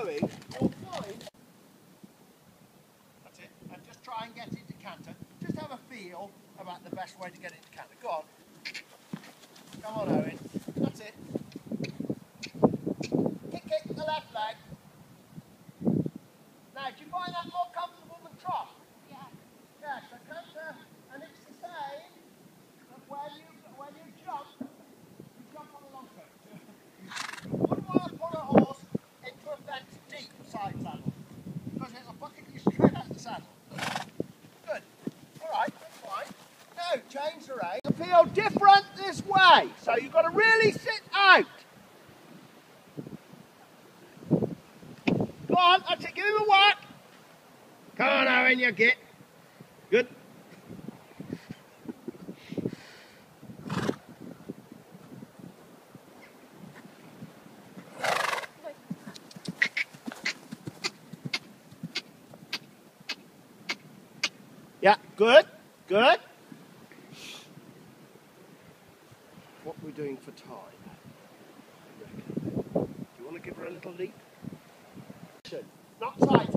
going, you'll find. That's it. And just try and get into canter. Just have a feel about the best way to get into canter. Go on. Come on, Owen. That's it. Kick the left leg. Now, do you find that more comfortable than trot? Yeah. Yeah, so canter, and it's the same, but when you jump on the long foot. You wouldn't want to put a horse into a bent deep side saddle, because it'll bucket you straight out the saddle. Good. Alright, that's fine. Now, change the rein. It'll feel different this way, so you've got to really sit out. Go on, that's it, give him a whack. Come on, Owen, you git. Good. Yeah, good, good. What are we doing for time? Do you want to give her a little leap? Not side